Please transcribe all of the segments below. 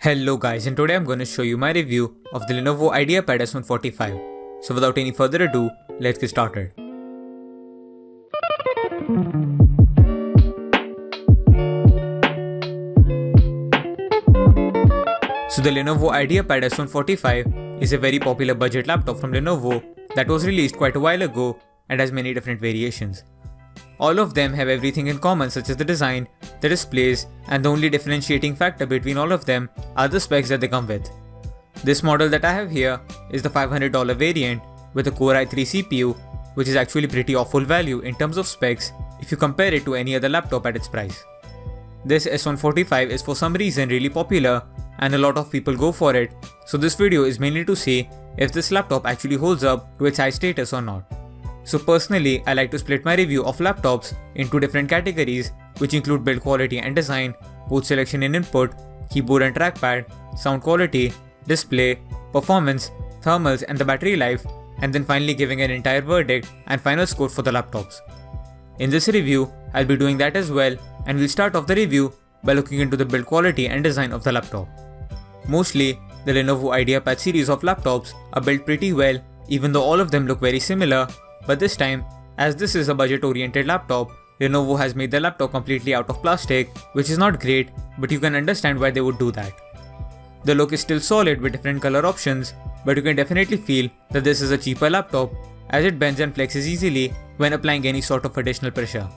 Hello guys, and today I'm going to show you my review of the Lenovo IdeaPad S145. So without any further ado, let's get started. So the Lenovo IdeaPad S145 is a very popular budget laptop from Lenovo that was released quite a while ago and has many different variations. All of them have everything in common, such as the design, the displays, and the only differentiating factor between all of them are the specs that they come with. This model that I have here is the $500 variant with a Core i3 CPU, which is actually pretty awful value in terms of specs if you compare it to any other laptop at its price. This S145 is for some reason really popular and a lot of people go for it, so this video is mainly to see if this laptop actually holds up to its high status or not. So personally, I like to split my review of laptops into different categories, which include build quality and design, port selection and input, keyboard and trackpad, sound quality, display, performance, thermals and the battery life, and then finally giving an entire verdict and final score for the laptops. In this review, I'll be doing that as well, and we'll start off the review by looking into the build quality and design of the laptop. Mostly, the Lenovo IdeaPad series of laptops are built pretty well, even though all of them look very similar. But this time, as this is a budget-oriented laptop, Lenovo has made the laptop completely out of plastic, which is not great, but you can understand why they would do that. The look is still solid with different color options, but you can definitely feel that this is a cheaper laptop as it bends and flexes easily when applying any sort of additional pressure.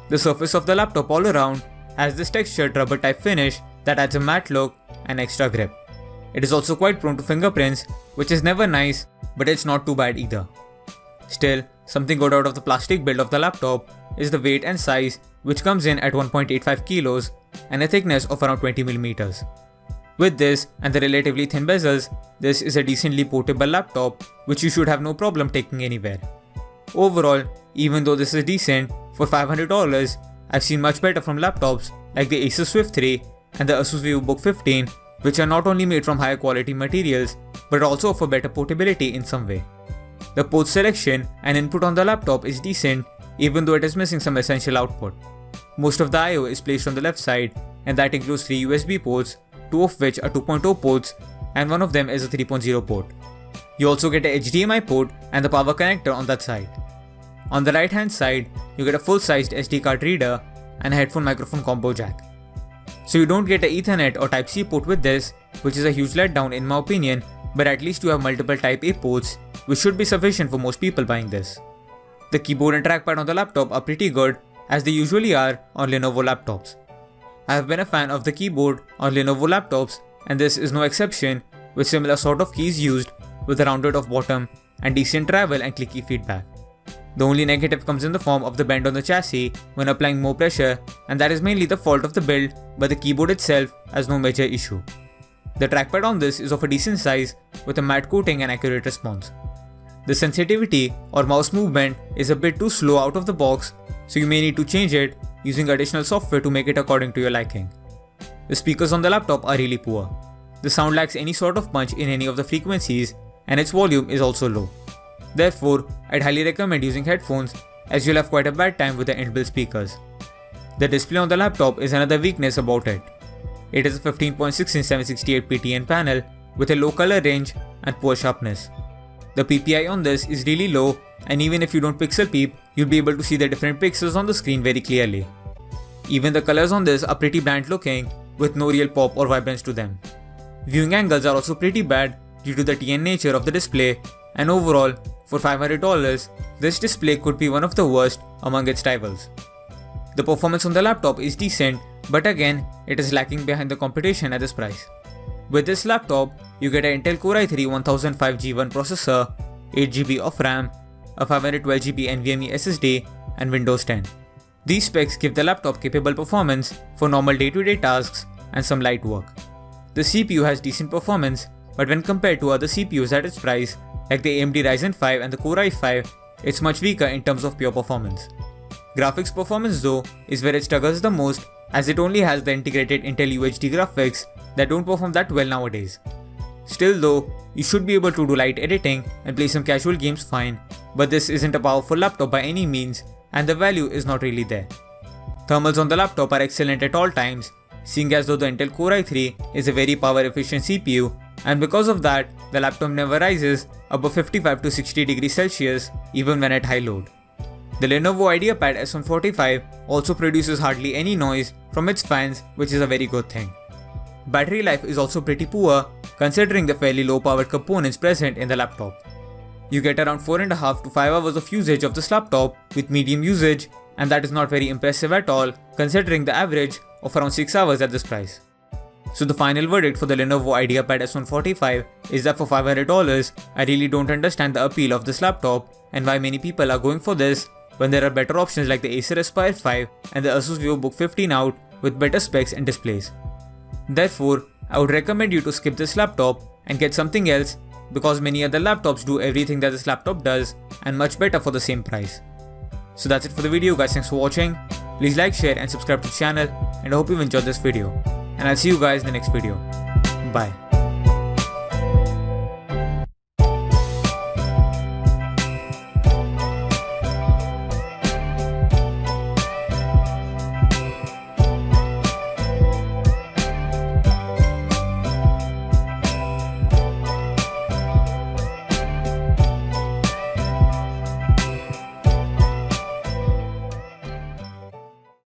The surface of the laptop all around has this textured rubber type finish that adds a matte look and extra grip. It is also quite prone to fingerprints, which is never nice, but it's not too bad either. Still, something good out of the plastic build of the laptop is the weight and size, which comes in at 1.85 kilos and a thickness of around 20 millimeters. With this and the relatively thin bezels, this is a decently portable laptop which you should have no problem taking anywhere. Overall, even though this is decent, for $500, I've seen much better from laptops like the Asus Swift 3 and the Asus VivoBook 15, which are not only made from higher quality materials but also offer better portability in some way. The port selection and input on the laptop is decent, even though it is missing some essential output. Most of the I/O is placed on the left side, and that includes 3 USB ports, 2 of which are 2.0 ports, and one of them is a 3.0 port. You also get a HDMI port and the power connector on that side. On the right hand side, you get a full-sized SD card reader and a headphone microphone combo jack. So you don't get an Ethernet or Type-C port with this, which is a huge letdown in my opinion, but at least you have multiple Type-A ports, which should be sufficient for most people buying this. The keyboard and trackpad on the laptop are pretty good, as they usually are on Lenovo laptops. I have been a fan of the keyboard on Lenovo laptops, and this is no exception, with similar sort of keys used with a rounded off bottom and decent travel and clicky feedback. The only negative comes in the form of the bend on the chassis when applying more pressure, and that is mainly the fault of the build, but the keyboard itself has no major issue. The trackpad on this is of a decent size with a matte coating and accurate response. The sensitivity or mouse movement is a bit too slow out of the box, so you may need to change it using additional software to make it according to your liking. The speakers on the laptop are really poor. The sound lacks any sort of punch in any of the frequencies, and its volume is also low. Therefore, I'd highly recommend using headphones, as you'll have quite a bad time with the inbuilt speakers. The display on the laptop is another weakness about it. It is a 15.6-inch 768p TN panel with a low color range and poor sharpness. The PPI on this is really low, and even if you don't pixel peep, you'll be able to see the different pixels on the screen very clearly. Even the colors on this are pretty bland looking, with no real pop or vibrance to them. Viewing angles are also pretty bad due to the TN nature of the display, and overall, for $500, this display could be one of the worst among its rivals. The performance on the laptop is decent, but again, it is lacking behind the competition at this price. With this laptop, you get an Intel Core i3 1005G1 processor, 8GB of RAM, a 512GB NVMe SSD, and Windows 10. These specs give the laptop capable performance for normal day-to-day tasks and some light work. The CPU has decent performance, but when compared to other CPUs at its price, like the AMD Ryzen 5 and the Core i5, it's much weaker in terms of pure performance. Graphics performance though is where it struggles the most, as it only has the integrated Intel UHD graphics that don't perform that well nowadays. Still though, you should be able to do light editing and play some casual games fine, but this isn't a powerful laptop by any means, and the value is not really there. Thermals on the laptop are excellent at all times, seeing as though the Intel Core i3 is a very power efficient CPU, and because of that, the laptop never rises above 55 to 60 degrees Celsius even when at high load. The Lenovo IdeaPad S145 also produces hardly any noise from its fans, which is a very good thing. Battery life is also pretty poor considering the fairly low powered components present in the laptop. You get around 4.5 to 5 hours of usage of this laptop with medium usage, and that is not very impressive at all considering the average of around 6 hours at this price. So the final verdict for the Lenovo IdeaPad S145 is that for $500, I really don't understand the appeal of this laptop and why many people are going for this when there are better options like the Acer Aspire 5 and the Asus VivoBook 15 out with better specs and displays. Therefore, I would recommend you to skip this laptop and get something else because many other laptops do everything that this laptop does and much better for the same price. So that's it for the video guys, thanks for watching. Please like, share and subscribe to the channel, and I hope you enjoyed this video. And I'll see you guys in the next video. Bye.